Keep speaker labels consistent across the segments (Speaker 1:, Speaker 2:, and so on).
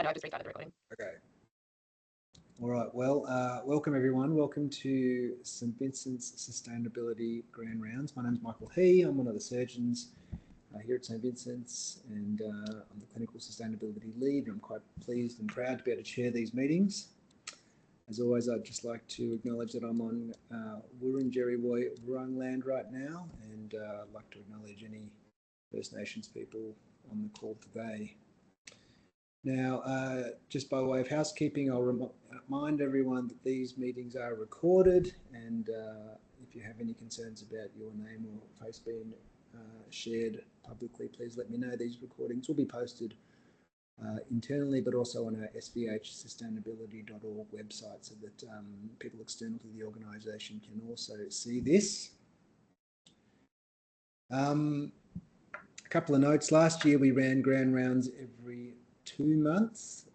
Speaker 1: No, I've just restarted the recording.
Speaker 2: Okay. All right. Well, welcome everyone. Welcome to St Vincent's Sustainability Grand Rounds. My name is Michael He. I'm one of the surgeons here at St Vincent's, and I'm the clinical sustainability lead. And I'm quite pleased and proud to be able to chair these meetings. As always, I'd just like to acknowledge that I'm on Wurundjeri Wurrung land right now, and I'd like to acknowledge any First Nations people on the call today. Now, just by way of housekeeping, I'll remind everyone that these meetings are recorded, and if you have any concerns about your name or face being shared publicly, please let me know. These recordings will be posted internally, but also on our svhsustainability.org website, so that people external to the organisation can also see this. A couple of notes. Last year we ran grand rounds every 2 months,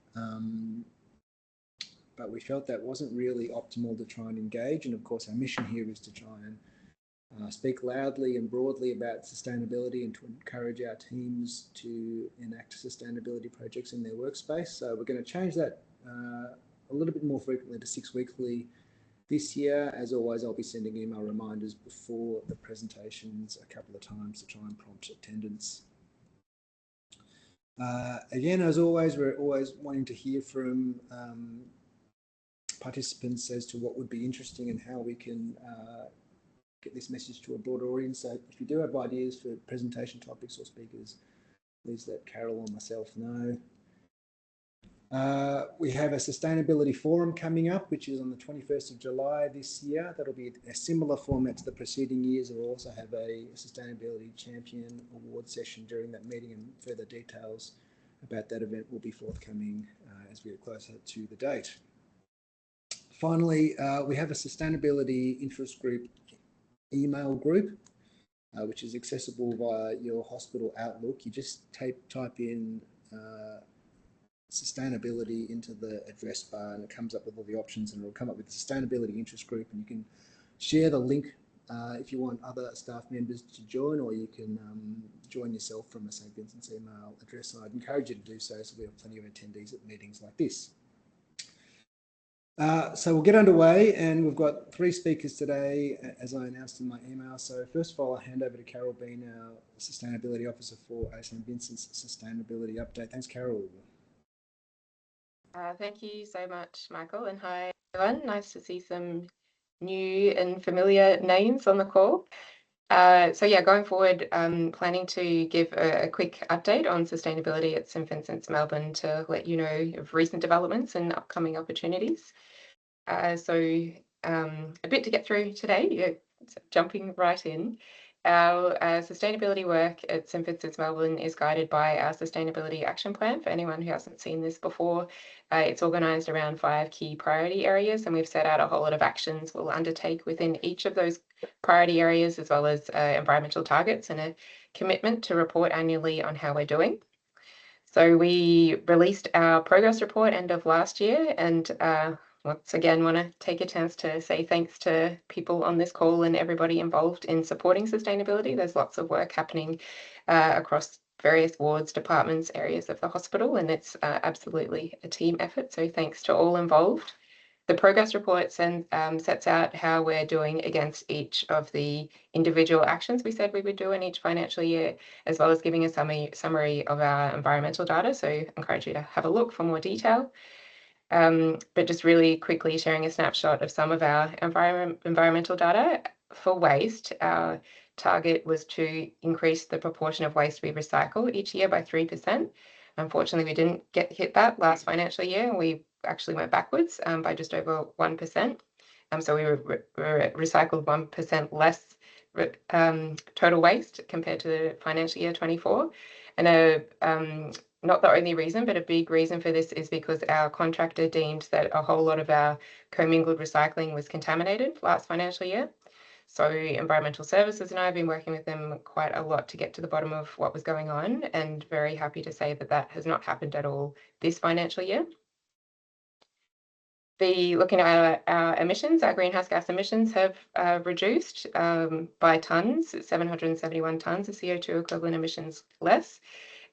Speaker 2: but we felt that wasn't really optimal to try and engage. And of course, our mission here is to try and speak loudly and broadly about sustainability and to encourage our teams to enact sustainability projects in their workspace. So we're going to change that a little bit more frequently to 6 weekly this year. As always, I'll be sending email reminders before the presentations a couple of times to try and prompt attendance. Again, as always, we're always wanting to hear from participants as to what would be interesting and how we can get this message to a broader audience. So if you do have ideas for presentation topics or speakers, please let Carol or myself know. We have a sustainability forum coming up, which is on the 21st of July this year. That'll be a similar format to the preceding years. We'll also have a sustainability champion award session during that meeting, and further details about that event will be forthcoming as we get closer to the date. Finally, we have a sustainability interest group email group, which is accessible via your hospital Outlook. You just type in sustainability into the address bar, and it comes up with all the options, and it'll come up with the sustainability interest group, and you can share the link if you want other staff members to join, or you can join yourself from a St Vincent's email address. And I'd encourage you to do so, so we have plenty of attendees at meetings like this. So we'll get underway, and we've got 3 speakers today, as I announced in my email. So first of all, I'll hand over to Carol Bean, our Sustainability Officer for St Vincent's Sustainability Update. Thanks, Carol.
Speaker 1: Thank you so much, Michael, and hi everyone. Nice to see some new and familiar names on the call. So yeah, going forward, planning to give a quick update on sustainability at St Vincent's Melbourne to let you know of recent developments and upcoming opportunities. So a bit to get through today, jumping right in. Our sustainability work at St Vincent's Melbourne is guided by our Sustainability Action Plan. For anyone who hasn't seen this before, it's organised around 5 key priority areas, and we've set out a whole lot of actions we'll undertake within each of those priority areas, as well as environmental targets and a commitment to report annually on how we're doing. So we released our progress report end of last year, and once again, want to take a chance to say thanks to people on this call and everybody involved in supporting sustainability. There's lots of work happening across various wards, departments, areas of the hospital, and it's absolutely a team effort. So thanks to all involved. The progress report sets out how we're doing against each of the individual actions we said we would do in each financial year, as well as giving a summary of our environmental data. So I encourage you to have a look for more detail. But just really quickly sharing a snapshot of some of our environmental data. For waste, our target was to increase the proportion of waste we recycle each year by 3%. Unfortunately, we didn't hit that last financial year. We actually went backwards by just over 1%. So we recycled 1% less total waste compared to the financial year 24. And not the only reason, but a big reason for this is because our contractor deemed that a whole lot of our commingled recycling was contaminated last financial year. So Environmental Services and I have been working with them quite a lot to get to the bottom of what was going on, and very happy to say that that has not happened at all this financial year. Looking at our emissions, our greenhouse gas emissions have reduced by tonnes, 771 tonnes of CO2 equivalent emissions less.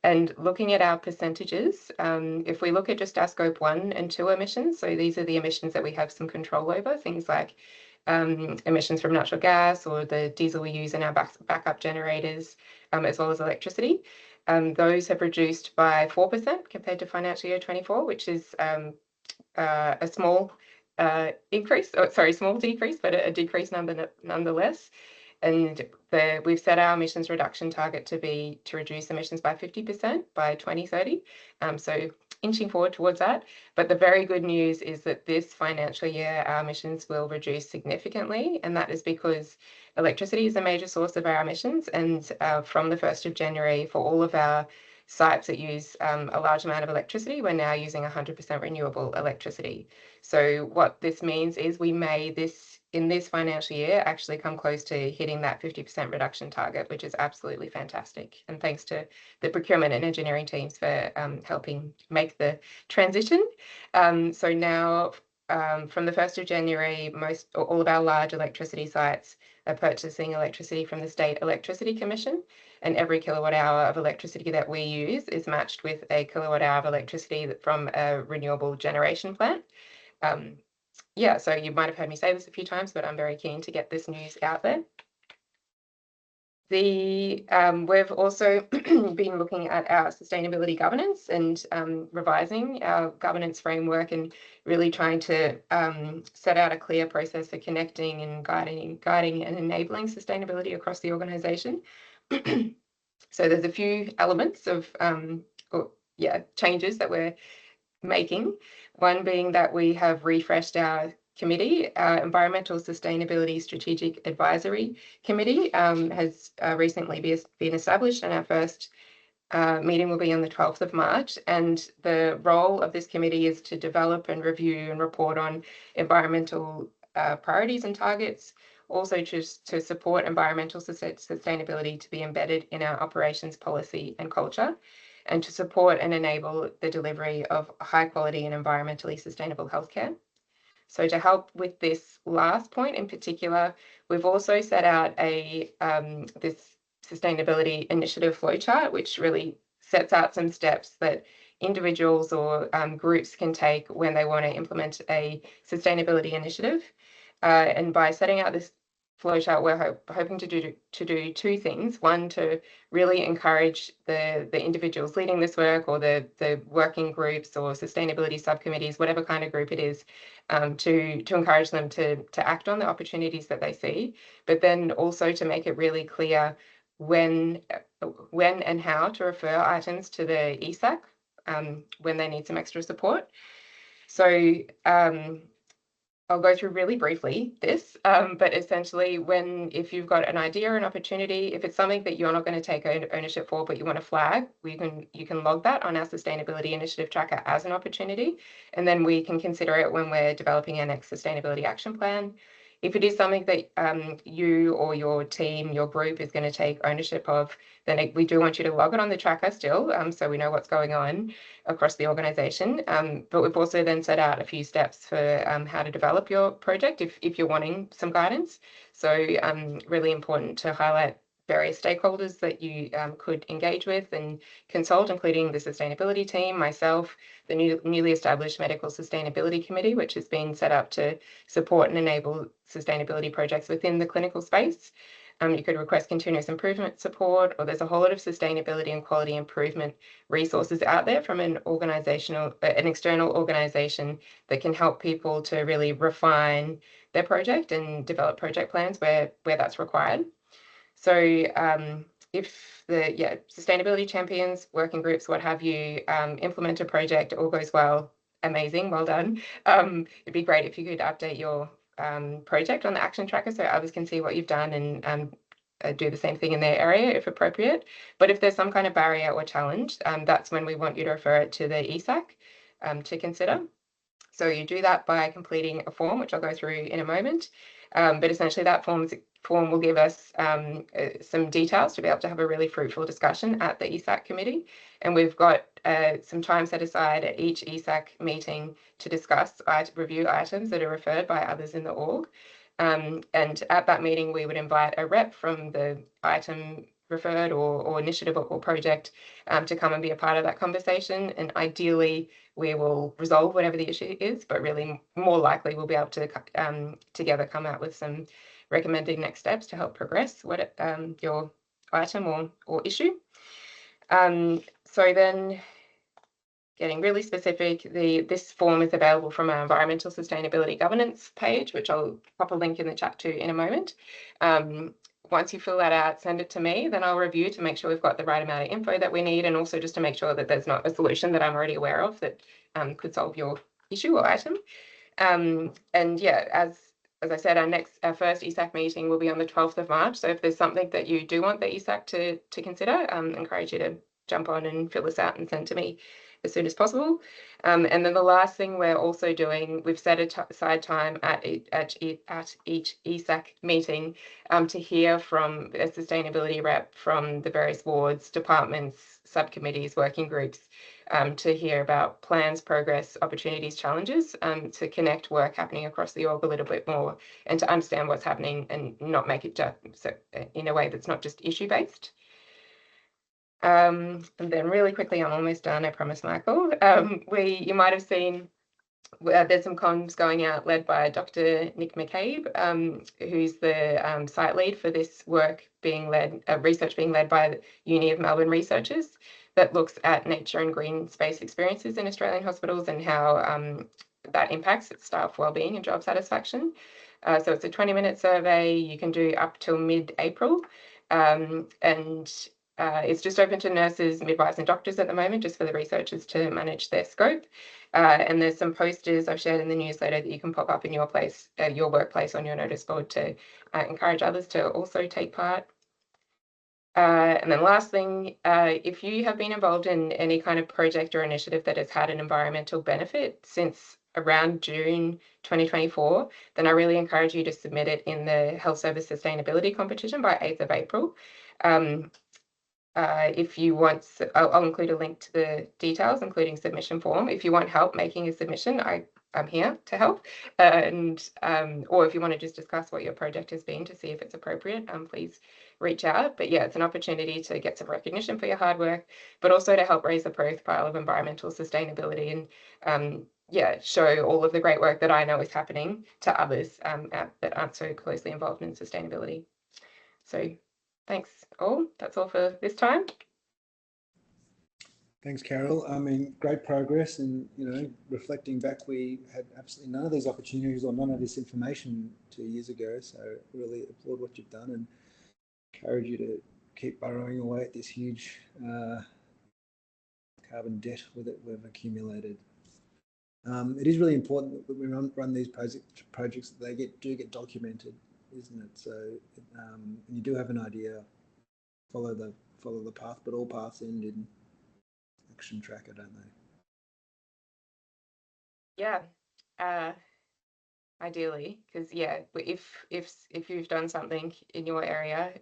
Speaker 1: And looking at our percentages, if we look at just our scope 1 and 2 emissions, so these are the emissions that we have some control over, things like emissions from natural gas or the diesel we use in our backup generators, as well as electricity. Those have reduced by 4% compared to financial year 24, which is a small small decrease, but a decrease nonetheless. And we've set our emissions reduction target to reduce emissions by 50% by 2030. So inching forward towards that. But the very good news is that this financial year, our emissions will reduce significantly. And that is because electricity is a major source of our emissions. And from the 1st of January, for all of our sites that use a large amount of electricity, we're now using 100% renewable electricity. So what this means is we may in this financial year actually come close to hitting that 50% reduction target, which is absolutely fantastic. And thanks to the procurement and engineering teams for helping make the transition. So now from the 1st of January, all of our large electricity sites are purchasing electricity from the State Electricity Commission, and every kilowatt hour of electricity that we use is matched with a kilowatt hour of electricity from a renewable generation plant. Yeah, so you might have heard me say this a few times, but I'm very keen to get this news out there. We've also been looking at our sustainability governance and revising our governance framework and really trying to set out a clear process for connecting and guiding and enabling sustainability across the organisation. So there's a few elements of changes that we're making. One being that we have refreshed our committee. Our Environmental Sustainability Strategic Advisory Committee has recently been established, and our first meeting will be on the 12th of March. And the role of this committee is to develop and review and report on environmental priorities and targets, also just to support environmental sustainability to be embedded in our operations policy and culture, and to support and enable the delivery of high quality and environmentally sustainable healthcare. So to help with this last point in particular, we've also set out this sustainability initiative flowchart, which really sets out some steps that individuals or groups can take when they want to implement a sustainability initiative. And by setting out this flowchart, we're hoping to do two things. One, to really encourage the individuals leading this work, or the working groups or sustainability subcommittees, whatever kind of group it is, to encourage them to act on the opportunities that they see, but then also to make it really clear when and how to refer items to the ESAC when they need some extra support. So I'll go through really briefly this, but essentially if you've got an idea or an opportunity, if it's something that you're not going to take ownership for, but you want to flag, you can log that on our sustainability initiative tracker as an opportunity, and then we can consider it when we're developing our next sustainability action plan. If it is something that you or your team, your group is going to take ownership of, then we do want you to log it on the tracker still, so we know what's going on across the organisation. But we've also then set out a few steps for how to develop your project if you're wanting some guidance. So really important to highlight various stakeholders that you could engage with and consult, including the sustainability team, myself, the newly established Medical Sustainability Committee, which has been set up to support and enable sustainability projects within the clinical space. You could request continuous improvement support, or there's a whole lot of sustainability and quality improvement resources out there from an external organisation that can help people to really refine their project and develop project plans where that's required. So if the sustainability champions, working groups, what have you, implement a project, all goes well, amazing, well done. It'd be great if you could update your project on the action tracker so others can see what you've done and do the same thing in their area if appropriate. But if there's some kind of barrier or challenge, that's when we want you to refer it to the ESAC to consider. So you do that by completing a form, which I'll go through in a moment. But essentially that form will give us some details to be able to have a really fruitful discussion at the ESAC committee. And we've got some time set aside at each ESAC meeting to discuss review items that are referred by others in the org. And at that meeting, we would invite a rep from the item referred or initiative or project to come and be a part of that conversation. And ideally, we will resolve whatever the issue is, but really more likely we'll be able to together come out with some recommended next steps to help progress what your item or issue. So then, getting really specific, this form is available from our environmental sustainability governance page, which I'll pop a link in the chat to in a moment. Once you fill that out, send it to me, then I'll review to make sure we've got the right amount of info that we need, and also just to make sure that there's not a solution that I'm already aware of that could solve your issue or item. And yeah, as I said, our first ESAC meeting will be on the 12th of March. So if there's something that you do want the ESAC to consider, I encourage you to jump on and fill this out and send to me as soon as possible. And then the last thing we're also doing, we've set aside time at each ESAC meeting to hear from a sustainability rep from the various wards, departments, subcommittees, working groups, to hear about plans, progress, opportunities, challenges, to connect work happening across the org a little bit more and to understand what's happening and not make it just in a way that's not just issue-based. And then really quickly, I'm almost done, I promise, Michael. You might have seen there's some comms going out led by Dr. Nick McCabe, who's the site lead for this work being led, research being led by the Uni of Melbourne researchers that looks at nature and green space experiences in Australian hospitals and how that impacts its staff wellbeing and job satisfaction. So it's a 20-minute survey you can do up till mid-April. And it's just open to nurses, midwives and doctors at the moment, just for the researchers to manage their scope. And there's some posters I've shared in the newsletter that you can pop up in your workplace on your notice board to encourage others to also take part. And then last thing, if you have been involved in any kind of project or initiative that has had an environmental benefit since around June 2024, then I really encourage you to submit it in the Health Service Sustainability Competition by 8th of April. If you want, I'll include a link to the details, including submission form. If you want help making a submission, I'm here to help. Or if you want to just discuss what your project has been to see if it's appropriate, please reach out. But yeah, it's an opportunity to get some recognition for your hard work, but also to help raise the profile of environmental sustainability and yeah, show all of the great work that I know is happening to others that aren't so closely involved in sustainability. So thanks all. That's all for this time.
Speaker 2: Thanks, Carol. I mean, great progress, and reflecting back, we had absolutely none of these opportunities or none of this information 2 years ago. So really applaud what you've done and encourage you to keep burrowing away at this huge carbon debt we've accumulated. It is really important that we run these projects that they do get documented, isn't it? So you do have an idea, follow the path, but all paths end in action tracker, don't they?
Speaker 1: Yeah, ideally, because yeah, if you've done something in your area,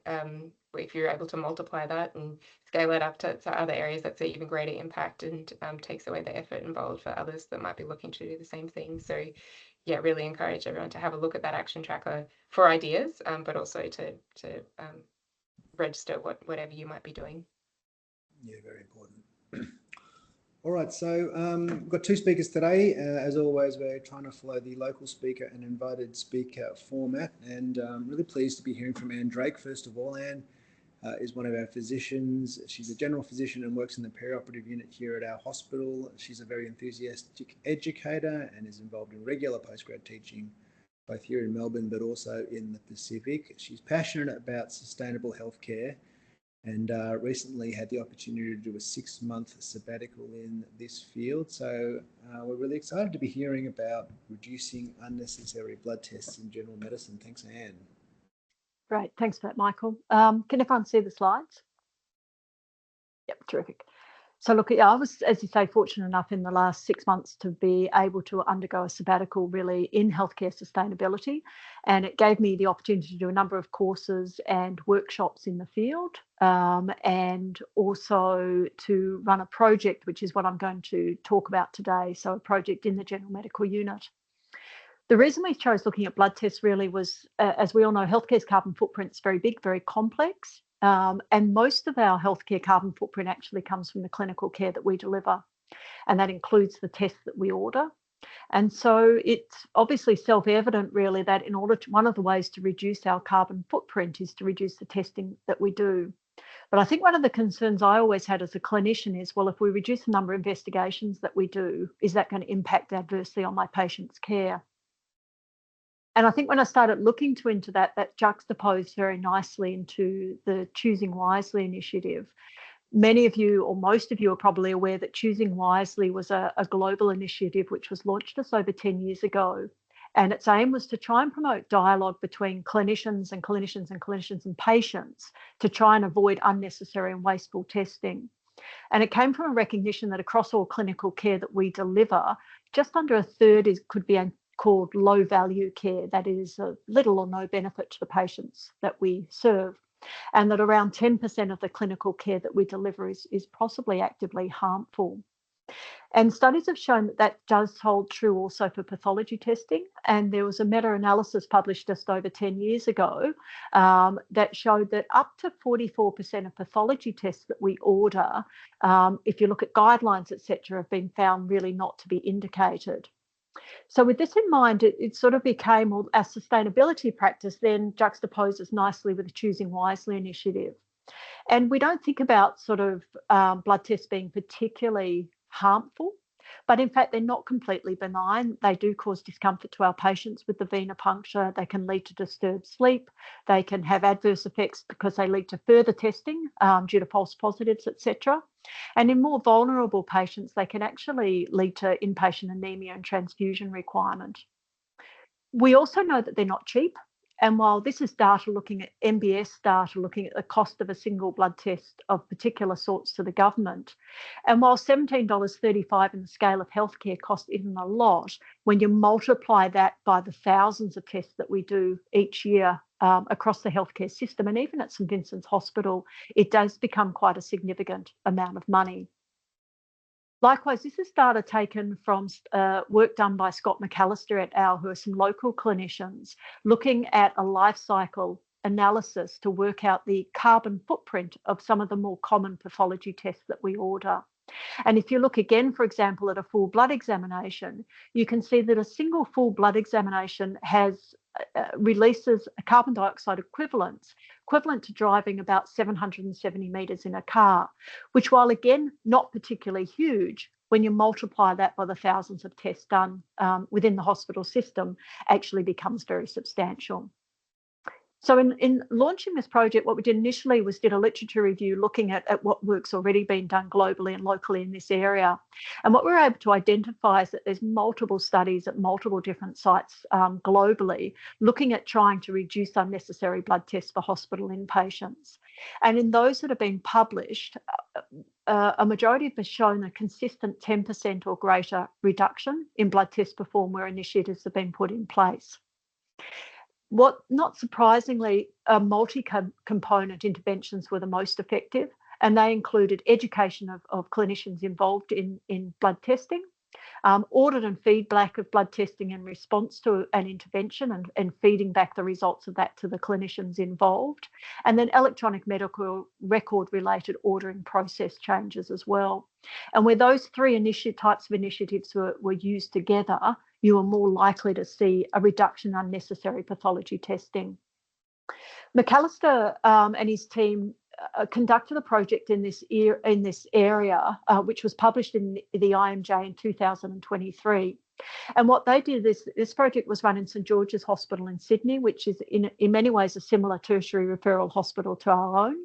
Speaker 1: if you're able to multiply that and scale it up to other areas, that's an even greater impact and takes away the effort involved for others that might be looking to do the same thing. So yeah, really encourage everyone to have a look at that action tracker for ideas, but also to register whatever you might be doing.
Speaker 2: Yeah, very important. All right, so we've got two speakers today. As always, we're trying to follow the local speaker and invited speaker format, and really pleased to be hearing from Anne Drake. First of all, Anne is one of our physicians. She's a general physician and works in the perioperative unit here at our hospital. She's a very enthusiastic educator and is involved in regular postgrad teaching, both here in Melbourne but also in the Pacific. She's passionate about sustainable healthcare and recently had the opportunity to do a 6-month sabbatical in this field. So we're really excited to be hearing about reducing unnecessary blood tests in general medicine. Thanks, Anne.
Speaker 3: Great, thanks for that, Michael. Can everyone see the slides? Yep, terrific. So look, I was, as you say, fortunate enough in the last 6 months to be able to undergo a sabbatical really in healthcare sustainability. And it gave me the opportunity to do a number of courses and workshops in the field, and also to run a project, which is what I'm going to talk about today. So a project in the general medical unit. The reason we chose looking at blood tests really was, as we all know, healthcare's carbon footprint is very big, very complex. And most of our healthcare carbon footprint actually comes from the clinical care that we deliver. And that includes the tests that we order. And so it's obviously self-evident, really, that in order to, one of the ways to reduce our carbon footprint is to reduce the testing that we do. But I think one of the concerns I always had as a clinician is, well, if we reduce the number of investigations that we do, is that going to impact adversely on my patient's care? And I think when I started looking into that, that juxtaposed very nicely into the Choosing Wisely initiative. Many of you, or most of you, are probably aware that Choosing Wisely was a global initiative which was launched just over 10 years ago. And its aim was to try and promote dialogue between clinicians and patients to try and avoid unnecessary and wasteful testing. And it came from a recognition that across all clinical care that we deliver, just under a third could be called low value care, that is little or no benefit to the patients that we serve. And that around 10% of the clinical care that we deliver is possibly actively harmful. And studies have shown that that does hold true also for pathology testing. And there was a meta-analysis published just over 10 years ago that showed that up to 44% of pathology tests that we order, if you look at guidelines, etc., have been found really not to be indicated. So with this in mind, it sort of became, well, our sustainability practice then juxtaposes nicely with the Choosing Wisely initiative. And we don't think about sort of blood tests being particularly harmful, but in fact, they're not completely benign. They do cause discomfort to our patients with the venipuncture. They can lead to disturbed sleep. They can have adverse effects because they lead to further testing due to false positives, etc. And in more vulnerable patients, they can actually lead to inpatient anemia and transfusion requirement. We also know that they're not cheap. And while this is data looking at MBS data, looking at the cost of a single blood test of particular sorts to the government, and while $17.35 in the scale of healthcare cost isn't a lot, when you multiply that by the thousands of tests that we do each year across the healthcare system, and even at St Vincent's Hospital, it does become quite a significant amount of money. Likewise, this is data taken from work done by Scott McAllister et al., who are some local clinicians, looking at a life cycle analysis to work out the carbon footprint of some of the more common pathology tests that we order. And if you look again, for example, at a full blood examination, you can see that a single full blood examination has releases a carbon dioxide equivalent to driving about 770 metres in a car, which, while again not particularly huge, when you multiply that by the thousands of tests done within the hospital system, actually becomes very substantial. So in launching this project, what we did initially was did a literature review looking at what work's already been done globally and locally in this area. And what we were able to identify is that there's multiple studies at multiple different sites globally looking at trying to reduce unnecessary blood tests for hospital inpatients. And in those that have been published, a majority have shown a consistent 10% or greater reduction in blood tests performed where initiatives have been put in place. What, not surprisingly, multi-component interventions were the most effective, and they included education of clinicians involved in blood testing, audit and feedback of blood testing in response to an intervention and feeding back the results of that to the clinicians involved, and then electronic medical record related ordering process changes as well. And where those three types of initiatives were used together, you are more likely to see a reduction in unnecessary pathology testing. McAllister and his team conducted a project in this area, which was published in the IMJ in 2023. And what they did is this project was run in St George's Hospital in Sydney, which is in many ways a similar tertiary referral hospital to our own.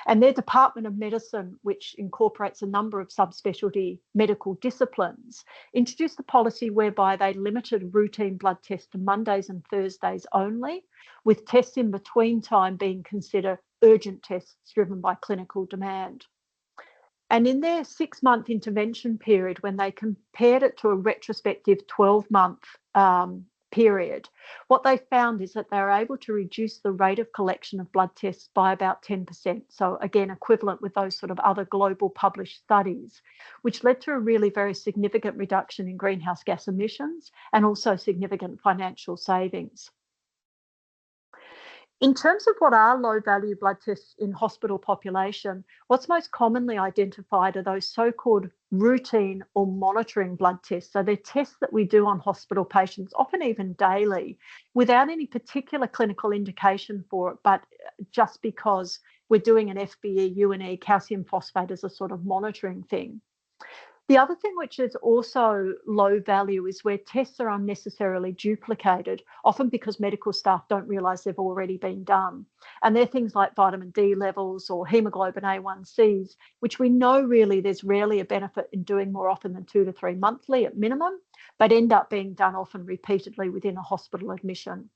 Speaker 3: And their Department of Medicine, which incorporates a number of subspecialty medical disciplines, introduced a policy whereby they limited routine blood tests to Mondays and Thursdays only, with tests in between time being considered urgent tests driven by clinical demand. And in their 6-month intervention period, when they compared it to a retrospective 12-month period, what they found is that they were able to reduce the rate of collection of blood tests by about 10%. So again, equivalent with those sort of other global published studies, which led to a really very significant reduction in greenhouse gas emissions and also significant financial savings. In terms of what are low-value blood tests in hospital population, what's most commonly identified are those so-called routine or monitoring blood tests. So they're tests that we do on hospital patients, often even daily, without any particular clinical indication for it, but just because we're doing an FBE, UNE, calcium phosphate as a sort of monitoring thing. The other thing which is also low value is where tests are unnecessarily duplicated, often because medical staff don't realise they've already been done. And they're things like vitamin D levels or haemoglobin A1Cs, which we know really there's rarely a benefit in doing more often than 2 to 3 monthly at minimum, but end up being done often repeatedly within a hospital admission.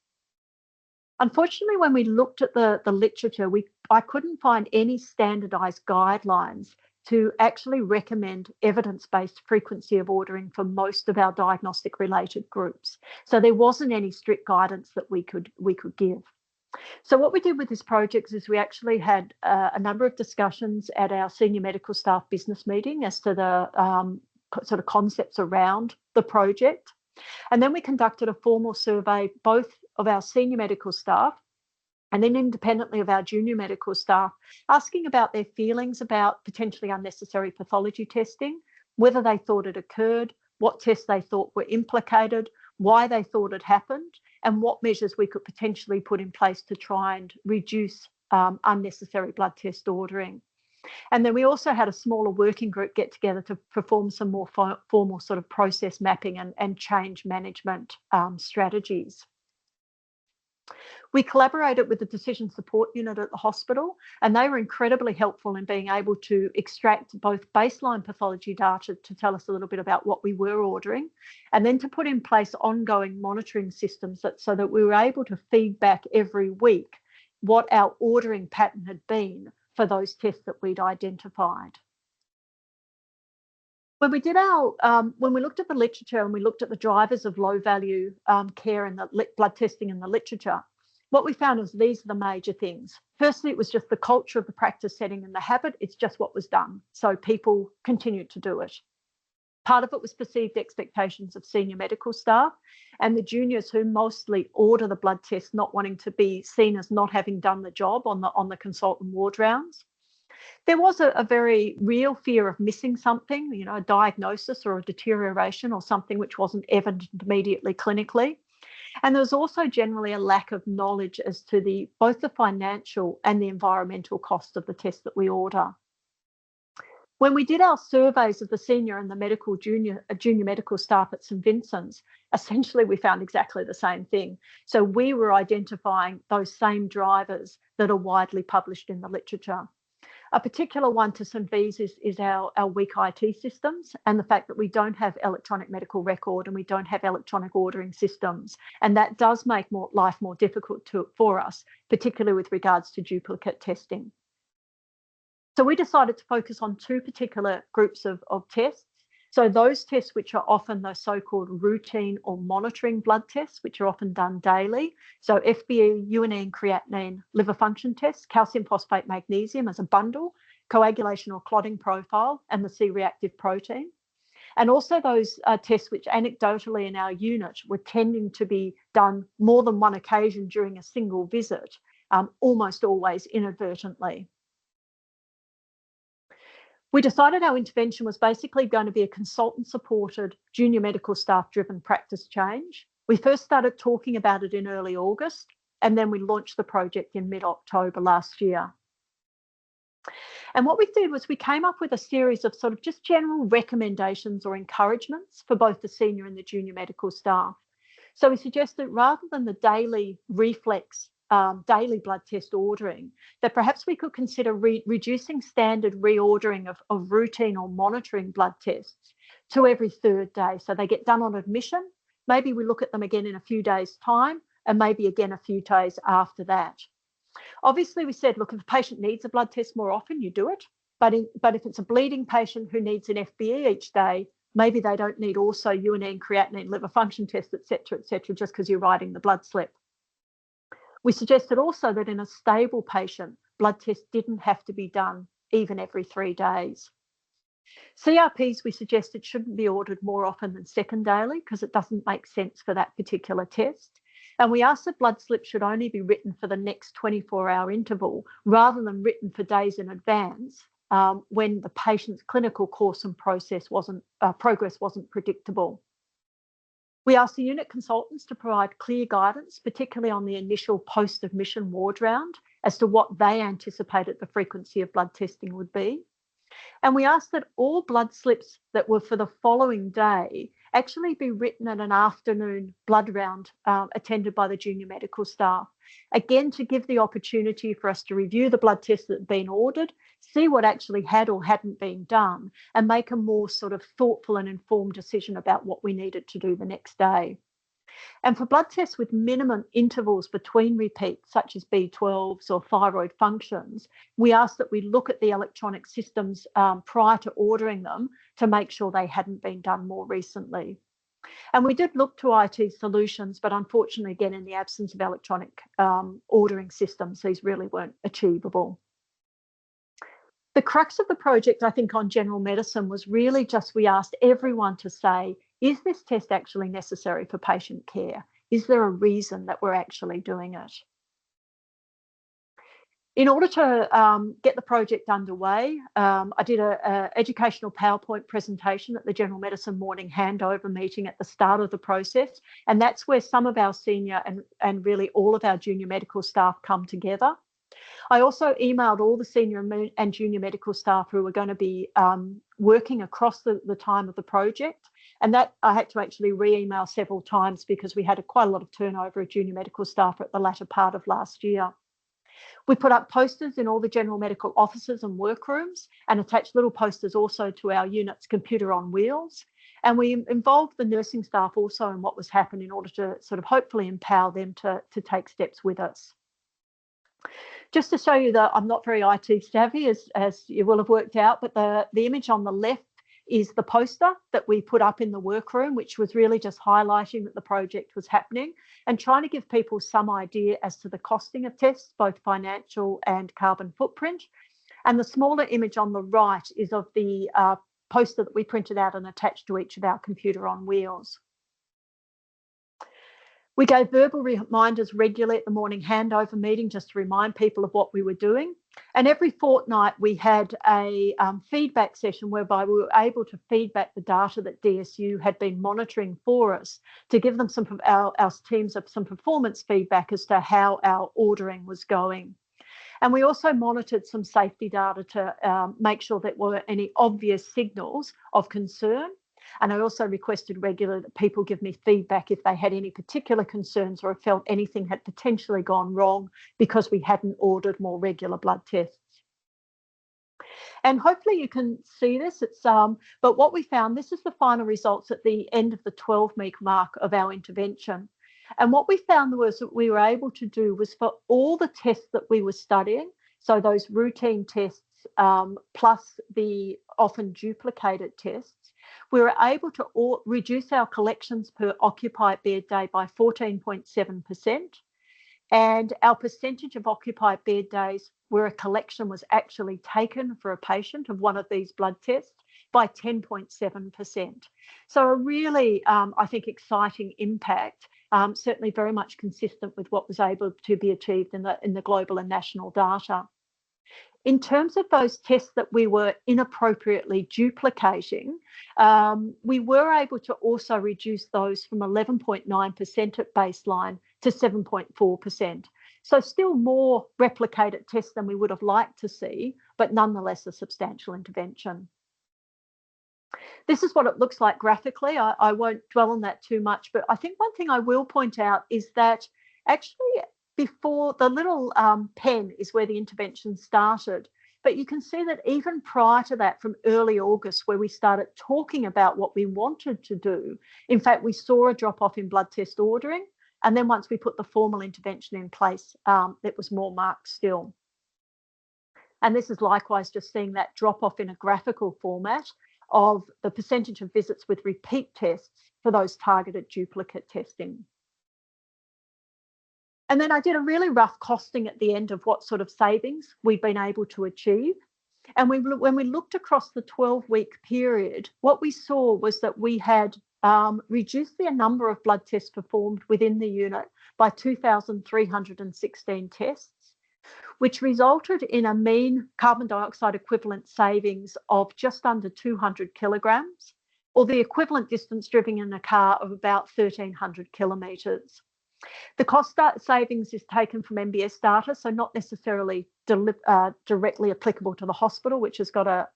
Speaker 3: Unfortunately, when we looked at the literature, I couldn't find any standardised guidelines to actually recommend evidence-based frequency of ordering for most of our diagnostic-related groups. So there wasn't any strict guidance that we could give. So what we did with this project is we actually had a number of discussions at our senior medical staff business meeting as to the sort of concepts around the project. And then we conducted a formal survey, both of our senior medical staff and then independently of our junior medical staff, asking about their feelings about potentially unnecessary pathology testing, whether they thought it occurred, what tests they thought were implicated, why they thought it happened, and what measures we could potentially put in place to try and reduce unnecessary blood test ordering. And then we also had a smaller working group get together to perform some more formal sort of process mapping and change management strategies. We collaborated with the decision support unit at the hospital, and they were incredibly helpful in being able to extract both baseline pathology data to tell us a little bit about what we were ordering, and then to put in place ongoing monitoring systems so that we were able to feed back every week what our ordering pattern had been for those tests that we'd identified. When we looked at the literature and we looked at the drivers of low value care and the blood testing in the literature, what we found was these are the major things. Firstly, it was just the culture of the practice setting and the habit. It's just what was done. So people continued to do it. Part of it was perceived expectations of senior medical staff and the juniors who mostly order the blood test, not wanting to be seen as not having done the job on the consultant ward rounds. There was a very real fear of missing something, you know, a diagnosis or a deterioration or something which wasn't evident immediately clinically. And there was also generally a lack of knowledge as to both the financial and the environmental cost of the test that we order. When we did our surveys of the senior and the junior medical staff at St Vincent's, essentially we found exactly the same thing. So we were identifying those same drivers that are widely published in the literature. A particular one to St V's is our weak IT systems and the fact that we don't have electronic medical record and we don't have electronic ordering systems. And that does make life more difficult for us, particularly with regards to duplicate testing. So we decided to focus on two particular groups of tests. So those tests which are often the so-called routine or monitoring blood tests, which are often done daily. So FBE, UNE and creatinine, liver function tests, calcium phosphate magnesium as a bundle, coagulation or clotting profile, and the C-reactive protein. And also those tests which anecdotally in our unit were tending to be done more than one occasion during a single visit, almost always inadvertently. We decided our intervention was basically going to be a consultant-supported, junior medical staff-driven practice change. We first started talking about it in early August, and then we launched the project in mid-October last year. And what we did was we came up with a series of sort of just general recommendations or encouragements for both the senior and the junior medical staff. So we suggested rather than the daily reflex daily blood test ordering, that perhaps we could consider reducing standard reordering of routine or monitoring blood tests to every third day. So they get done on admission. Maybe we look at them again in a few days' time and maybe again a few days after that. Obviously, we said, look, if the patient needs a blood test more often, you do it. But if it's a bleeding patient who needs an FBE each day, maybe they don't need also UNE and creatinine, liver function tests, et cetera, just because you're writing the blood slip. We suggested also that in a stable patient, blood tests didn't have to be done even every 3 days. CRPs, we suggested, shouldn't be ordered more often than second daily because it doesn't make sense for that particular test. And we asked that blood slips should only be written for the next 24-hour interval rather than written for days in advance when the patient's clinical course and progress wasn't predictable. We asked the unit consultants to provide clear guidance, particularly on the initial post-admission ward round, as to what they anticipated the frequency of blood testing would be. And we asked that all blood slips that were for the following day actually be written at an afternoon blood round attended by the junior medical staff. Again, to give the opportunity for us to review the blood tests that had been ordered, see what actually had or hadn't been done, and make a more sort of thoughtful and informed decision about what we needed to do the next day. And for blood tests with minimum intervals between repeats, such as B12s or thyroid functions, we asked that we look at the electronic systems prior to ordering them to make sure they hadn't been done more recently. And we did look to IT solutions, but unfortunately, again, in the absence of electronic ordering systems, these really weren't achievable. The crux of the project, I think, on general medicine was really just we asked everyone to say, is this test actually necessary for patient care? Is there a reason that we're actually doing it? In order to get the project underway, I did an educational PowerPoint presentation at the General Medicine morning handover meeting at the start of the process, and that's where some of our senior and really all of our junior medical staff come together. I also emailed all the senior and junior medical staff who were going to be working across the time of the project, and that I had to actually re-email several times because we had quite a lot of turnover of junior medical staff at the latter part of last year. We put up posters in all the general medical offices and workrooms and attached little posters also to our unit's computer on wheels. And we involved the nursing staff also in what was happening in order to sort of hopefully empower them to take steps with us. Just to show you that I'm not very IT savvy, as you will have worked out, but the image on the left is the poster that we put up in the workroom, which was really just highlighting that the project was happening and trying to give people some idea as to the costing of tests, both financial and carbon footprint. And the smaller image on the right is of the poster that we printed out and attached to each of our computer on wheels. We gave verbal reminders regularly at the morning handover meeting just to remind people of what we were doing. And every fortnight we had a feedback session whereby we were able to feedback the data that DSU had been monitoring for us to give them our teams of some performance feedback as to how our ordering was going. And we also monitored some safety data to make sure that there were any obvious signals of concern. And I also requested regularly that people give me feedback if they had any particular concerns or felt anything had potentially gone wrong because we hadn't ordered more regular blood tests. And hopefully you can see this. But what we found, this is the final results at the end of the 12-week mark of our intervention. And what we found was that we were able to do was for all the tests that we were studying, so those routine tests plus the often duplicated tests, we were able to reduce our collections per occupied bed day by 14.7%, and our percentage of occupied bed days where a collection was actually taken for a patient of one of these blood tests by 10.7%. So a really, I think, exciting impact, certainly very much consistent with what was able to be achieved in the global and national data. In terms of those tests that we were inappropriately duplicating, we were able to also reduce those from 11.9% at baseline to 7.4%. So still more replicated tests than we would have liked to see, but nonetheless a substantial intervention. This is what it looks like graphically. I won't dwell on that too much, but I think one thing I will point out is that actually before the little pen is where the intervention started. But you can see that even prior to that, from early August, where we started talking about what we wanted to do, in fact, we saw a drop off in blood test ordering. And then once we put the formal intervention in place, it was more marked still. And this is likewise just seeing that drop off in a graphical format of the percentage of visits with repeat tests for those targeted duplicate testing. And then I did a really rough costing at the end of what sort of savings we've been able to achieve. And when we looked across the 12-week period, what we saw was that we had reduced the number of blood tests performed within the unit by 2,316 tests, which resulted in a mean carbon dioxide equivalent savings of just under 200 kilograms, or the equivalent distance driven in a car of about 1,300 kilometres. The cost savings is taken from MBS data, so not necessarily directly applicable to the hospital, which has got a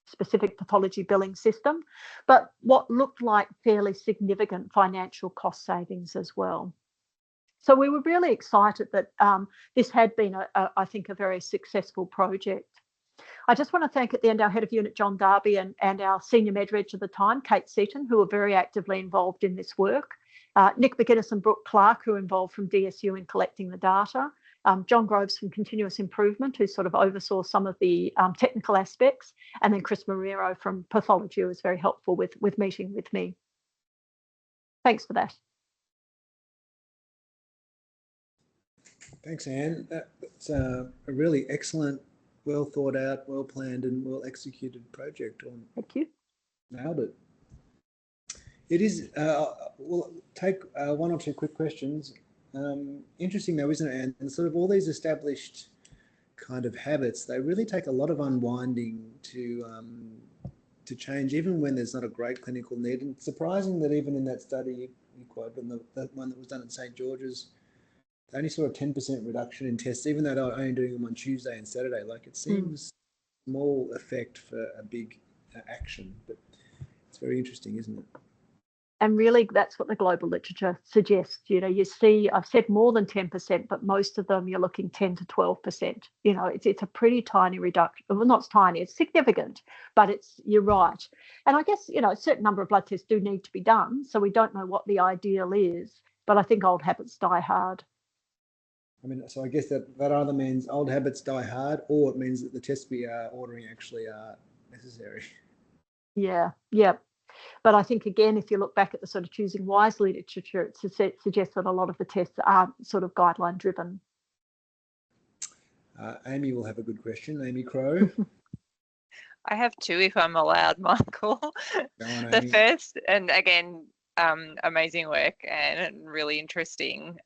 Speaker 3: specific pathology billing system, but what looked like fairly significant financial cost savings as well. So we were really excited that this had been, I think, a very successful project. I just want to thank at the end our head of unit, John Darby, and our senior med reg at the time, Kate Seaton, who were very actively involved in this work. Nick McGuinness and Brooke Clark, who were involved from DSU in collecting the data. John Groves from Continuous Improvement, who sort of oversaw some of the technical aspects. And then Chris Marrero from Pathology, who was very helpful with meeting with me. Thanks for that.
Speaker 2: Thanks, Anne. That's a really excellent, well thought out, well planned and well executed project.
Speaker 3: Thank you.
Speaker 2: Nailed it. It is, we'll take one or two quick questions. Interesting though, isn't it? And sort of all these established kind of habits, they really take a lot of unwinding to change, even when there's not a great clinical need. And it's surprising that even in that study you quoted, that one that was done at St. George's, they only saw a 10% reduction in tests, even though they were only doing them on Tuesday and Saturday. Like, it seems small effect for a big action, but it's very interesting, isn't it?
Speaker 3: And really, that's what the global literature suggests. You know, you see, I've said more than 10%, but most of them you're looking 10 to 12%. You know, it's a pretty tiny reduction. Well, not tiny, it's significant, but you're right. And I guess, you know, a certain number of blood tests do need to be done, so we don't know what the ideal is, but I think old habits die hard.
Speaker 2: I mean, so I guess that either means old habits die hard, or it means that the tests we are ordering actually are necessary.
Speaker 3: Yeah. But I think, again, if you look back at the sort of choosing wisely literature, it suggests that a lot of the tests are sort of guideline driven.
Speaker 2: Amy will have a good question. Amy Crow.
Speaker 4: I have two, if I'm allowed, Michael.
Speaker 2: Go on, Amy.
Speaker 4: The first, and again, amazing work and really interesting.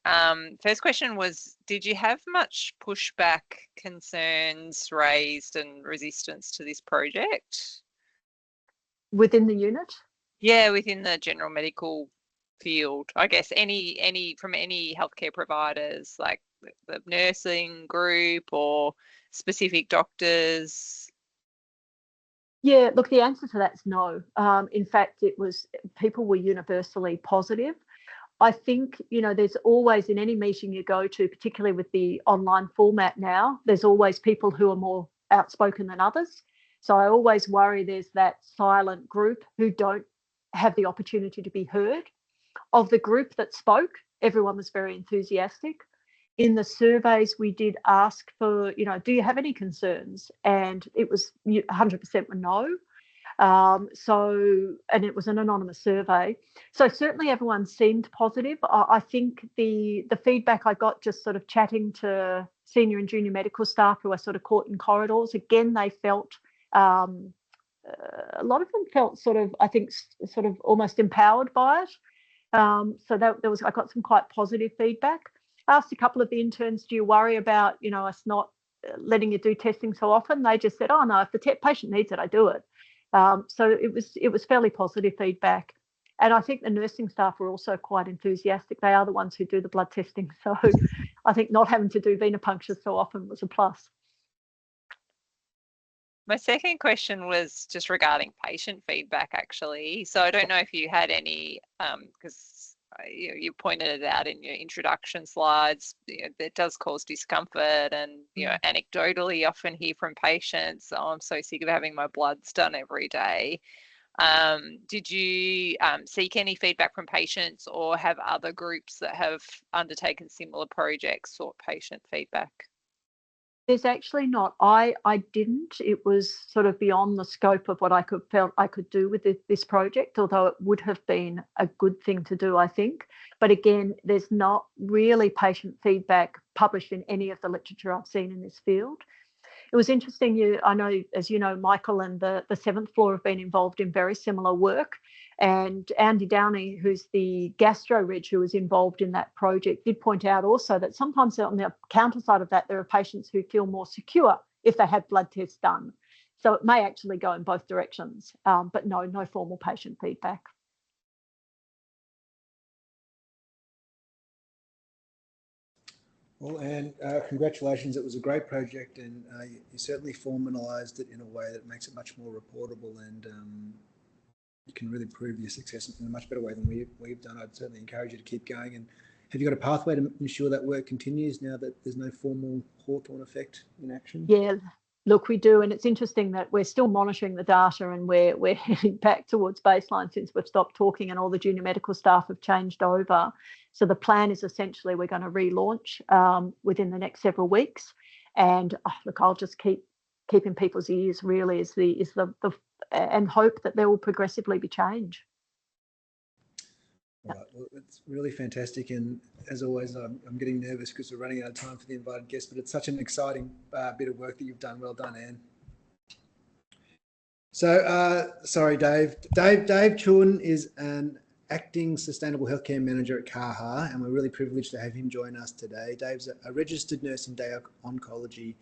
Speaker 4: First question was, did you have much pushback, concerns raised and resistance to this project?
Speaker 3: Within the unit?
Speaker 4: Yeah, within the general medical field, I guess any from any healthcare providers, like the nursing group or specific doctors.
Speaker 3: Yeah, look, the answer to that is no. In fact, people were universally positive. I think, you know, there's always, in any meeting you go to, particularly with the online format now, there's always people who are more outspoken than others. So I always worry there's that silent group who don't have the opportunity to be heard. Of the group that spoke, everyone was very enthusiastic. In the surveys, we did ask for, you know, do you have any concerns? And it was 100% were no. And it was an anonymous survey. So certainly everyone seemed positive. I think the feedback I got just sort of chatting to senior and junior medical staff who are sort of caught in corridors, again, they felt, a lot of them felt sort of, I think, sort of almost empowered by it. So I got some quite positive feedback. I asked a couple of the interns, do you worry about, you know, us not letting you do testing so often? They just said, oh no, if the patient needs it, I do it. So it was fairly positive feedback. And I think the nursing staff were also quite enthusiastic. They are the ones who do the blood testing. So I think not having to do venipuncture so often was a plus.
Speaker 4: My second question was just regarding patient feedback, actually. So I don't know if you had any, because you pointed it out in your introduction slides, you know, that does cause discomfort, and, you know, anecdotally often hear from patients, oh, I'm so sick of having my bloods done every day. Did you seek any feedback from patients, or have other groups that have undertaken similar projects sought patient feedback?
Speaker 3: There's actually not. I didn't. It was sort of beyond the scope of what I felt I could do with this project, although it would have been a good thing to do, I think. But again, there's not really patient feedback published in any of the literature I've seen in this field. It was interesting. I know, as you know, Michael and the seventh floor have been involved in very similar work. And Andy Downey, who's the gastro-reg who was involved in that project, did point out also that sometimes on the counter side of that, there are patients who feel more secure if they have blood tests done. So it may actually go in both directions, but no formal patient feedback.
Speaker 2: Well, and congratulations. It was a great project, and you certainly formalised it in a way that makes it much more reportable, and you can really prove your success in a much better way than we've done. I'd certainly encourage you to keep going. And have you got a pathway to ensure that work continues now that there's no formal Hawthorn effect in action?
Speaker 3: Yeah, look, we do. And it's interesting that we're still monitoring the data, and we're heading back towards baseline since we've stopped talking and all the junior medical staff have changed over. So the plan is essentially we're going to relaunch within the next several weeks. And look, I'll just keep in people's ears really and hope that there will progressively be change.
Speaker 2: All right, well, it's really fantastic, and as always, I'm getting nervous because we're running out of time for the invited guests, but it's such an exciting bit of work that you've done. Well done, Anne. So, sorry, Dave. Dave Chun is an acting sustainable healthcare manager at Kaha, and we're really privileged to have him join us today. Dave's a registered nurse in day oncology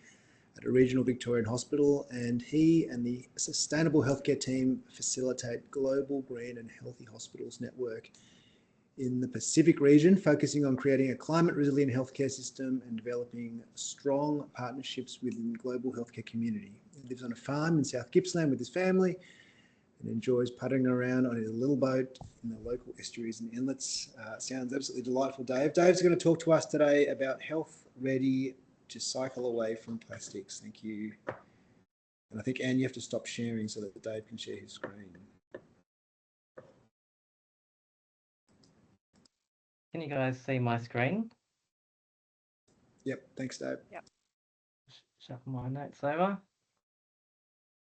Speaker 2: at a regional Victorian hospital, and he and the sustainable healthcare team facilitate global green and healthy hospitals network in the Pacific region, focusing on creating a climate resilient healthcare system and developing strong partnerships within the global healthcare community. He lives on a farm in South Gippsland with his family and enjoys puttering around on his little boat in the local estuaries and inlets. Sounds absolutely delightful, Dave. Dave's going to talk to us today about health ready to cycle away from plastics. Thank you. And I think, Anne, you have to stop sharing so that Dave can share his screen.
Speaker 5: Can you guys see my screen?
Speaker 2: Yep, thanks, Dave.
Speaker 4: Yep.
Speaker 5: Shuffle my notes over.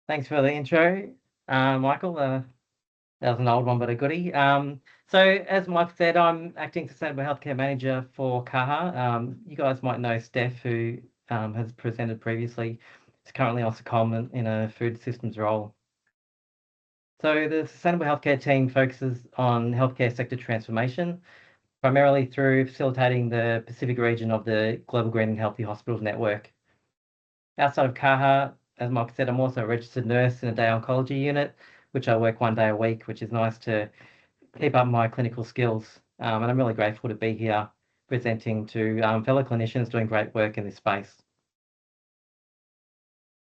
Speaker 5: Thanks for the intro, Michael. That was an old one, but a goodie. So as Mike said, I'm acting sustainable healthcare manager for Kaha. You guys might know Steph, who has presented previously. Is currently on secondment in a food systems role. So the sustainable healthcare team focuses on healthcare sector transformation, primarily through facilitating the Pacific region of the Global Green and Healthy Hospitals Network. Outside of Kaha, as Mike said, I'm also a registered nurse in a day oncology unit, which I work 1 day a week, which is nice to keep up my clinical skills. And I'm really grateful to be here presenting to fellow clinicians doing great work in this space.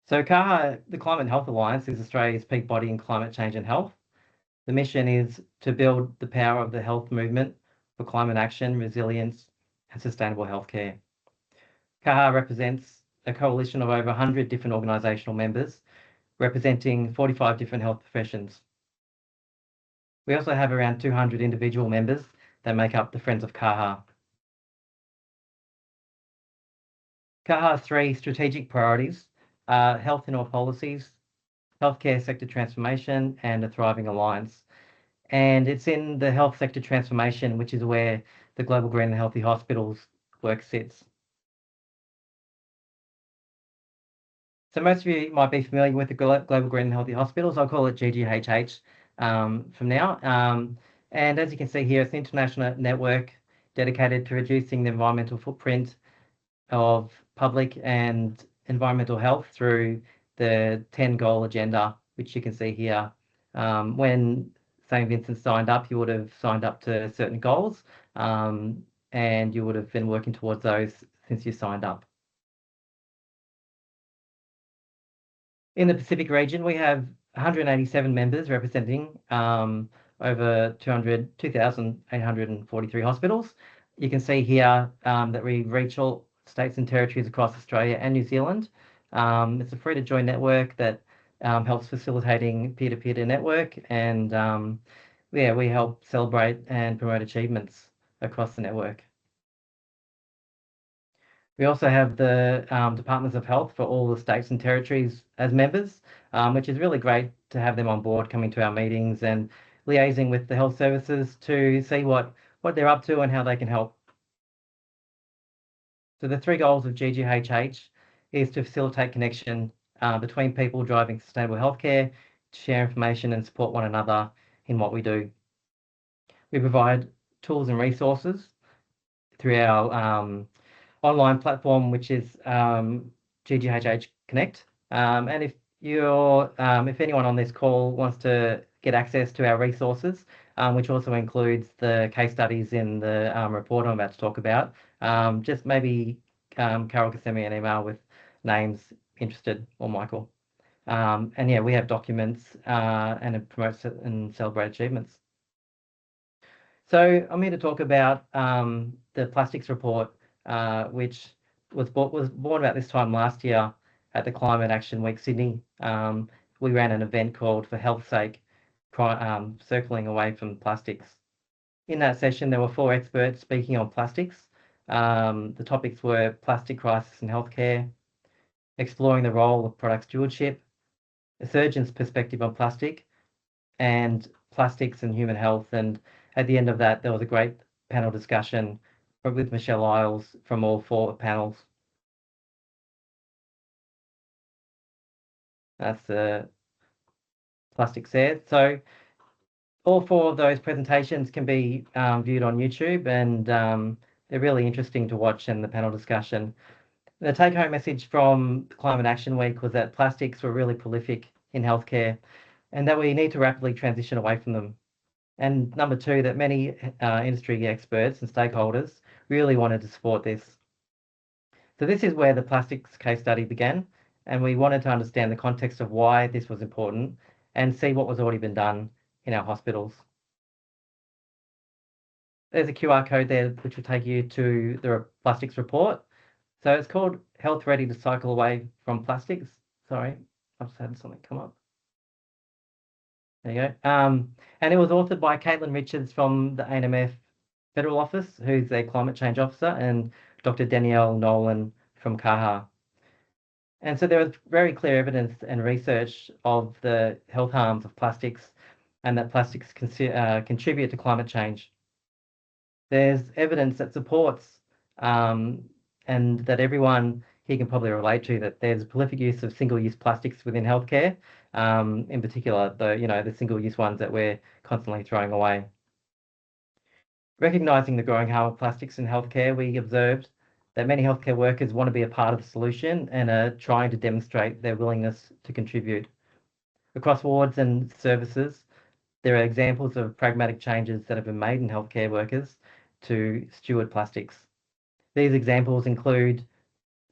Speaker 5: So Kaha, the Climate and Health Alliance, is Australia's peak body in climate change and health. The mission is to build the power of the health movement for climate action, resilience, and sustainable healthcare. Kaha represents a coalition of over 100 different organisational members, representing 45 different health professions. We also have around 200 individual members that make up the Friends of Kaha. Kaha's 3 strategic priorities are health in all policies, healthcare sector transformation, and a thriving alliance. And it's in the health sector transformation, which is where the Global Green and Healthy Hospitals work sits. So most of you might be familiar with the Global Green and Healthy Hospitals. I'll call it GGHH from now. And as you can see here, it's an international network dedicated to reducing the environmental footprint of public and environmental health through the 10-goal agenda, which you can see here. When St. Vincent signed up, you would have signed up to certain goals, and you would have been working towards those since you signed up. In the Pacific region, we have 187 members representing over 2,843 hospitals. You can see here that we reach all states and territories across Australia and New Zealand. It's a free-to-join network that helps facilitating peer-to-peer network, and yeah, we help celebrate and promote achievements across the network. We also have the Departments of Health for all the states and territories as members, which is really great to have them on board, coming to our meetings and liaising with the health services to see what they're up to and how they can help. So the 3 goals of GGHH is to facilitate connection between people driving sustainable healthcare, to share information and support one another in what we do. We provide tools and resources through our online platform, which is GGHH Connect. And if anyone on this call wants to get access to our resources, which also includes the case studies in the report I'm about to talk about, just maybe Carol can send me an email with names interested, or Michael. And yeah, we have documents and it promotes and celebrates achievements. So I'm here to talk about the plastics report, which was born about this time last year at the Climate Action Week Sydney. We ran an event called For Health's Sake, circling away from plastics. In that session, there were 4 experts speaking on plastics. The topics were plastic crisis in healthcare, exploring the role of product stewardship, a surgeon's perspective on plastic, and plastics and human health. And at the end of that, there was a great panel discussion with Michelle Isles from all 4 panels. That's the plastics there. So all 4 of those presentations can be viewed on YouTube, and they're really interesting to watch, and the panel discussion. The take-home message from Climate Action Week was that plastics were really prolific in healthcare and that we need to rapidly transition away from them. And number 2, that many industry experts and stakeholders really wanted to support this. So this is where the plastics case study began, and we wanted to understand the context of why this was important and see what was already been done in our hospitals. There's a QR code there which will take you to the plastics report. So it's called Health Ready to Cycle Away from Plastics. Sorry, I've just had something come up. There you go. And it was authored by Caitlin Richards from the ANMF Federal Office, who's their climate change officer, and Dr. Danielle Nolan from CAHA. And so there was very clear evidence and research of the health harms of plastics and that plastics contribute to climate change. There's evidence that supports and that everyone here can probably relate to, that there's prolific use of single-use plastics within healthcare, in particular the single-use ones that we're constantly throwing away. Recognising the growing harm of plastics in healthcare, we observed that many healthcare workers want to be a part of the solution and are trying to demonstrate their willingness to contribute. Across wards and services, there are examples of pragmatic changes that have been made in healthcare workers to steward plastics. These examples include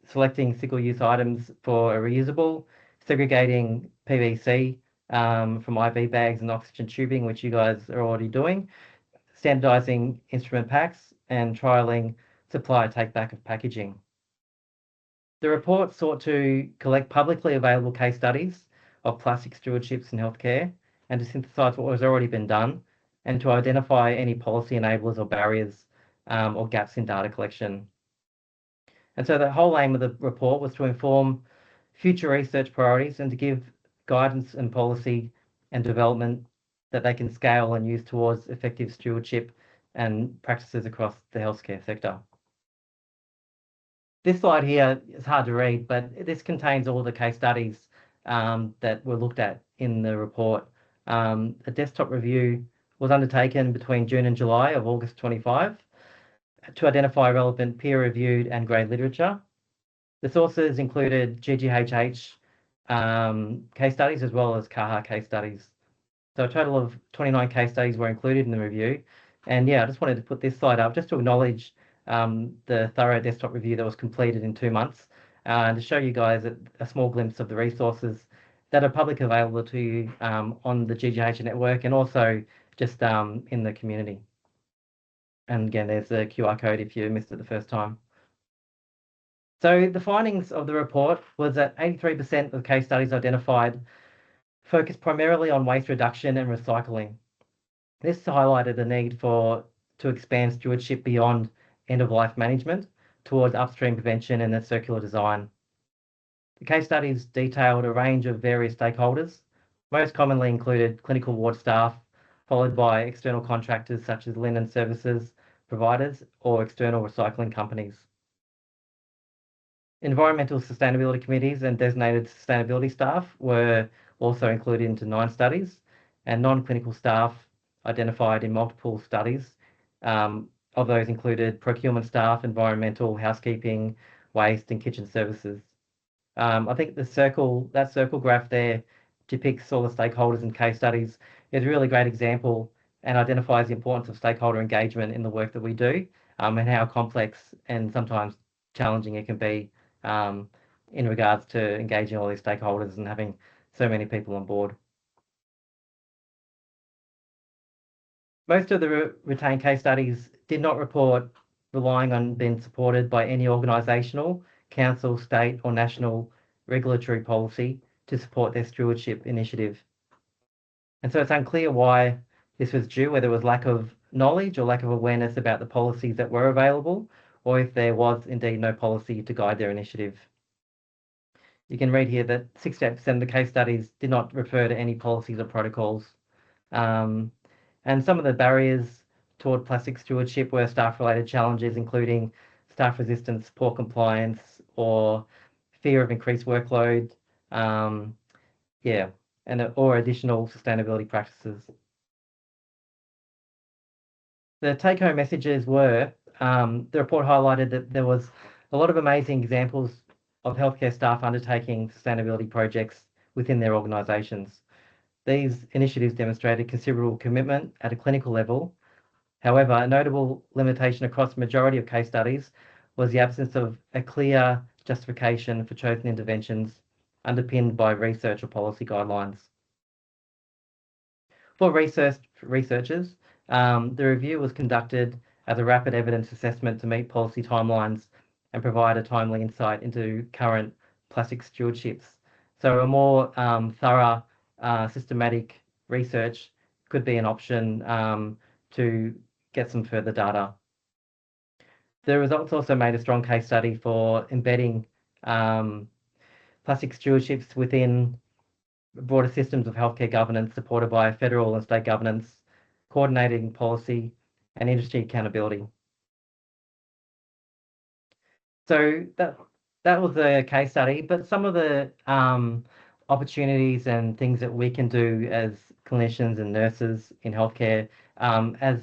Speaker 5: selecting single-use items for a reusable, segregating PVC from IV bags and oxygen tubing, which you guys are already doing, standardizing instrument packs, and trialing supplier take-back of packaging. The report sought to collect publicly available case studies of plastic stewardships in healthcare and to synthesize what has already been done and to identify any policy enablers or barriers or gaps in data collection. And so the whole aim of the report was to inform future research priorities and to give guidance and policy and development that they can scale and use towards effective stewardship and practices across the healthcare sector. This slide here is hard to read, but this contains all the case studies that were looked at in the report. A desktop review was undertaken between June and July of August 25 to identify relevant peer-reviewed and grade literature. The sources included GGHH case studies as well as CAHA case studies. So a total of 29 case studies were included in the review. And yeah, I just wanted to put this slide up just to acknowledge the thorough desktop review that was completed in 2 months and to show you guys a small glimpse of the resources that are publicly available to you on the GGH network and also just in the community. And again, there's the QR code if you missed it the first time. So the findings of the report was that 83% of case studies identified focused primarily on waste reduction and recycling. This highlighted the need to expand stewardship beyond end-of-life management towards upstream prevention and circular design. The case studies detailed a range of various stakeholders, most commonly included clinical ward staff, followed by external contractors such as linen services providers or external recycling companies. Environmental sustainability committees and designated sustainability staff were also included into 9 studies, and non-clinical staff identified in multiple studies. Of those included procurement staff, environmental, housekeeping, waste, and kitchen services. I think that circle graph there depicts all the stakeholders and case studies. It's a really great example and identifies the importance of stakeholder engagement in the work that we do, and how complex and sometimes challenging it can be in regards to engaging all these stakeholders and having so many people on board. Most of the retained case studies did not report relying on being supported by any organisational, council, state or national regulatory policy to support their stewardship initiative. And so it's unclear why this was due, whether it was lack of knowledge or lack of awareness about the policies that were available, or if there was indeed no policy to guide their initiative. You can read here that 68% of the case studies did not refer to any policies or protocols. And some of the barriers toward plastic stewardship were staff-related challenges, including staff resistance, poor compliance, or fear of increased workload, or additional sustainability practices. The take-home messages were, the report highlighted that there was a lot of amazing examples of healthcare staff undertaking sustainability projects within their organisations. These initiatives demonstrated considerable commitment at a clinical level. However, a notable limitation across the majority of case studies was the absence of a clear justification for chosen interventions underpinned by research or policy guidelines. For researchers, the review was conducted as a rapid evidence assessment to meet policy timelines and provide a timely insight into current plastic stewardships. So a more thorough, systematic research could be an option to get some further data. The results also made a strong case study for embedding plastic stewardships within broader systems of healthcare governance supported by federal and state governance, coordinating policy and industry accountability. So that was a case study, but some of the opportunities and things that we can do as clinicians and nurses in healthcare, as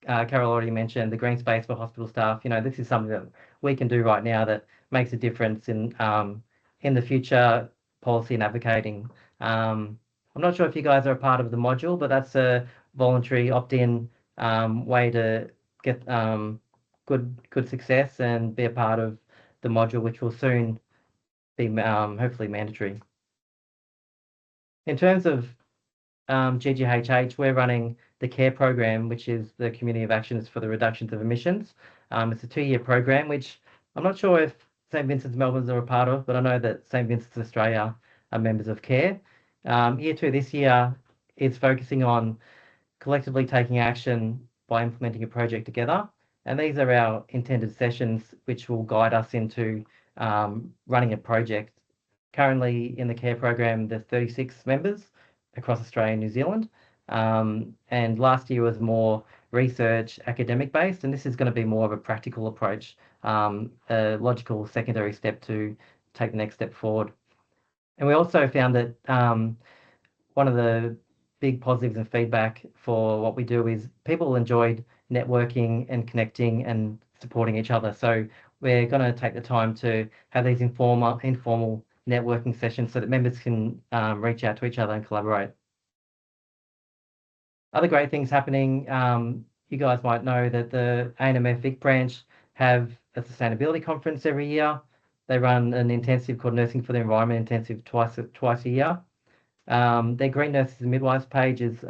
Speaker 5: Carol already mentioned, the green space for hospital staff, this is something that we can do right now that makes a difference in the future policy and advocating. I'm not sure if you guys are a part of the module, but that's a voluntary opt-in way to get good success and be a part of the module, which will soon be hopefully mandatory. In terms of GGHH, we're running the CARE program, which is the Community of Actions for the Reductions of Emissions. It's a 2-year program, which I'm not sure if St Vincent's Melbourne's are a part of, but I know that St Vincent's Australia are members of CARE. Year 2 this year is focusing on collectively taking action by implementing a project together. And these are our intended sessions, which will guide us into running a project. Currently in the CARE program, there's 36 members across Australia and New Zealand. And last year was more research, academic based, and this is going to be more of a practical approach, a logical secondary step to take the next step forward. And we also found that one of the big positives and feedback for what we do is people enjoyed networking and connecting and supporting each other. So we're going to take the time to have these informal networking sessions so that members can reach out to each other and collaborate. Other great things happening, you guys might know that the ANMF Vic branch have a sustainability conference every year. They run an intensive called Nursing for the Environment intensive twice a year. Their Green Nurses and Midwives page is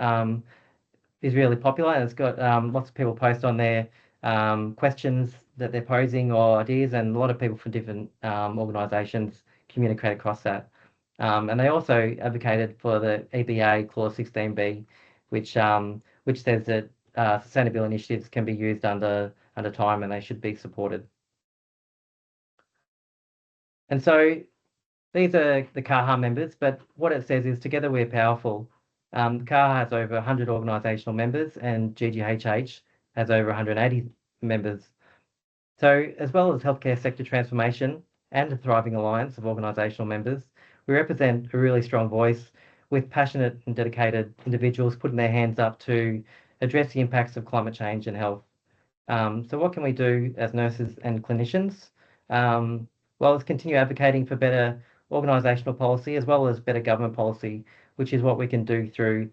Speaker 5: really popular, and it's got lots of people post on there questions that they're posing or ideas, and a lot of people from different organisations communicate across that. And they also advocated for the EBA Clause 16B, which says that sustainable initiatives can be used under time and they should be supported. And so these are the CAHA members, but what it says is together we're powerful. CAHA has over 100 organisational members and GGHH has over 180 members. So as well as healthcare sector transformation, and a thriving alliance of organisational members, we represent a really strong voice with passionate and dedicated individuals putting their hands up to address the impacts of climate change and health. So what can we do as nurses and clinicians? Well, let's continue advocating for better organisational policy as well as better government policy, which is what we can do through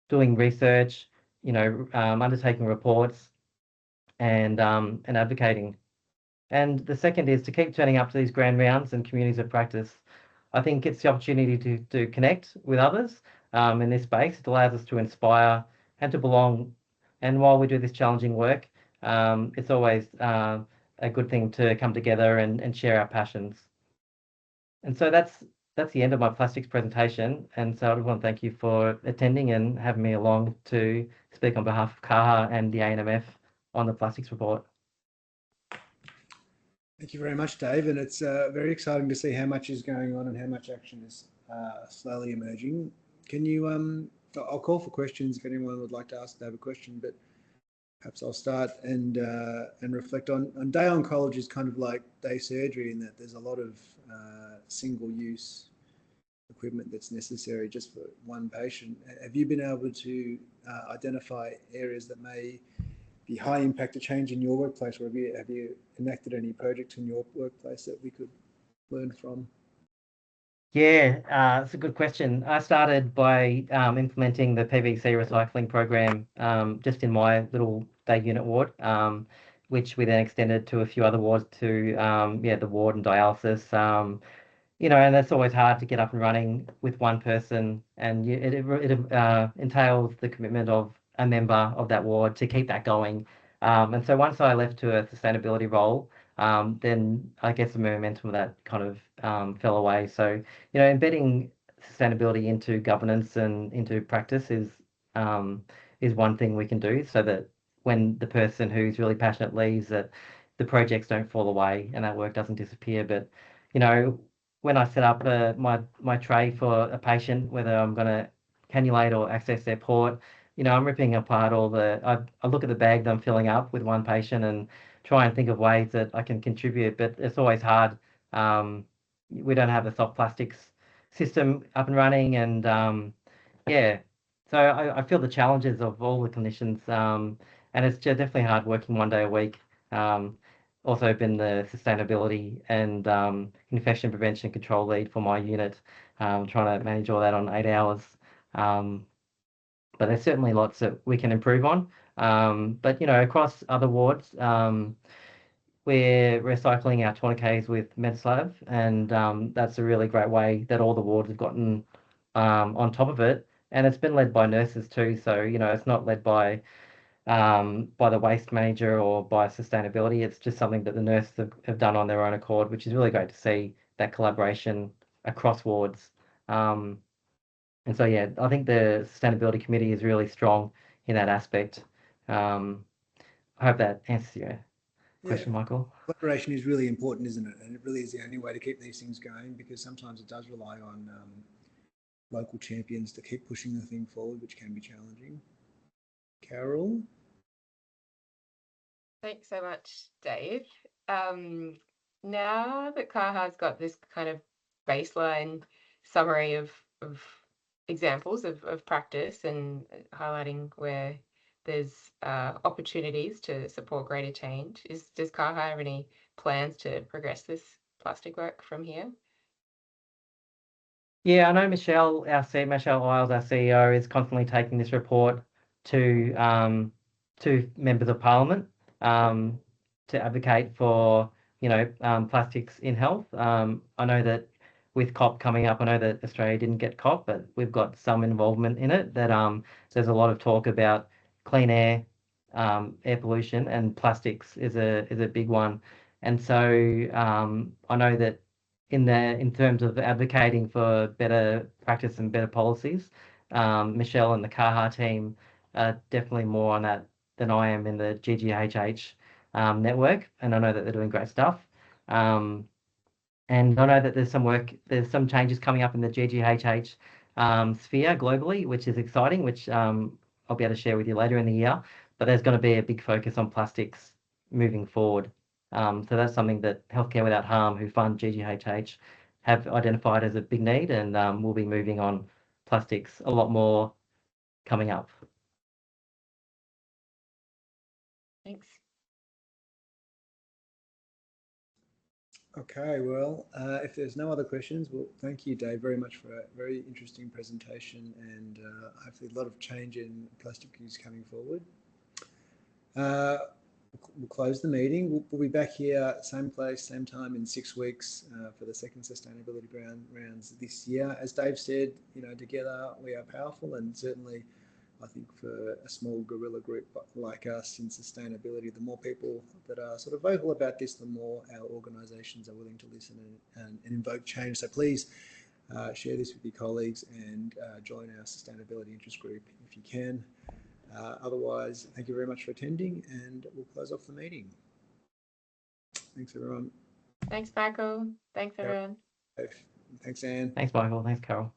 Speaker 5: doing research, undertaking reports and advocating. And the second is to keep turning up to these grand rounds and communities of practice. I think it's the opportunity to connect with others in this space. It allows us to inspire and to belong. And while we do this challenging work, it's always a good thing to come together and share our passions. And so that's the end of my plastics presentation. And so I want to thank you for attending and having me along to speak on behalf of CAHA and the ANMF on the plastics report.
Speaker 2: Thank you very much, Dave. And it's very exciting to see how much is going on and how much action is slowly emerging. Can you, I'll call for questions if anyone would like to ask Dave a question, but perhaps I'll start and reflect on day oncology is kind of like day surgery in that there's a lot of single-use equipment that's necessary just for one patient. Have you been able to identify areas that may be high impact to change in your workplace, or have you enacted any projects in your workplace that we could learn from?
Speaker 5: Yeah, it's a good question. I started by implementing the PVC recycling program just in my little day unit ward, which we then extended to a few other wards to the ward and dialysis. And that's always hard to get up and running with one person, and it entails the commitment of a member of that ward to keep that going. And so once I left to a sustainability role, then I guess the momentum of that kind of fell away. So, embedding sustainability into governance and into practice is one thing we can do so that when the person who's really passionate leaves, that the projects don't fall away and that work doesn't disappear. But, when I set up my tray for a patient, whether I'm going to cannulate or access their port, I'm ripping apart I look at the bag that I'm filling up with one patient and try and think of ways that I can contribute, but it's always hard. We don't have a soft plastics system up and running, and so I feel the challenges of all the clinicians, and it's definitely hard working 1 day a week. Also been the sustainability and infection prevention control lead for my unit, trying to manage all that on 8 hours. But there's certainly lots that we can improve on. But across other wards, we're recycling our tourniquets with MedSlab, and that's a really great way that all the wards have gotten on top of it. And it's been led by nurses too, so it's not led by the waste manager or by sustainability. It's just something that the nurses have done on their own accord, which is really great to see that collaboration across wards. And so, yeah, I think the sustainability committee is really strong in that aspect. I hope that answers your question, Michael.
Speaker 2: Collaboration is really important, isn't it? And it really is the only way to keep these things going, because sometimes it does rely on local champions to keep pushing the thing forward, which can be challenging. Carol?
Speaker 1: Thanks so much, Dave. Now that CAHA's got this kind of baseline summary of examples of practice and highlighting where there's opportunities to support greater change, does CAHA have any plans to progress this plastic work from here?
Speaker 5: Yeah, I know Michelle Isles, our CEO, is constantly taking this report to members of Parliament to advocate for plastics in health. I know that with COP coming up, I know that Australia didn't get COP, but we've got some involvement in it. That there's a lot of talk about clean air, air pollution, and plastics is a big one. And so I know that in terms of advocating for better practice and better policies, Michelle and the CAHA team are definitely more on that than I am in the GGHH network, and I know that they're doing great stuff. And I know that there's some changes coming up in the GGHH sphere globally, which is exciting, which I'll be able to share with you later in the year. But there's going to be a big focus on plastics moving forward. So that's something that Healthcare Without Harm, who fund GGHH, have identified as a big need, and we'll be moving on plastics a lot more coming up.
Speaker 1: Thanks.
Speaker 2: Okay, well, if there's no other questions, well, thank you, Dave, very much for a very interesting presentation, and hopefully a lot of change in plastic use coming forward. We'll close the meeting. We'll be back here, same place, same time in 6 weeks for the second sustainability rounds this year. As Dave said, you know, together we are powerful, and certainly I think for a small guerrilla group like us in sustainability, the more people that are sort of vocal about this, the more our organisations are willing to listen and invoke change. So please share this with your colleagues and join our sustainability interest group if you can. Otherwise, thank you very much for attending, and we'll close off the meeting. Thanks, everyone.
Speaker 1: Thanks, Michael. Thanks, everyone.
Speaker 2: Thanks, Anne.
Speaker 5: Thanks, Michael. Thanks, Carol.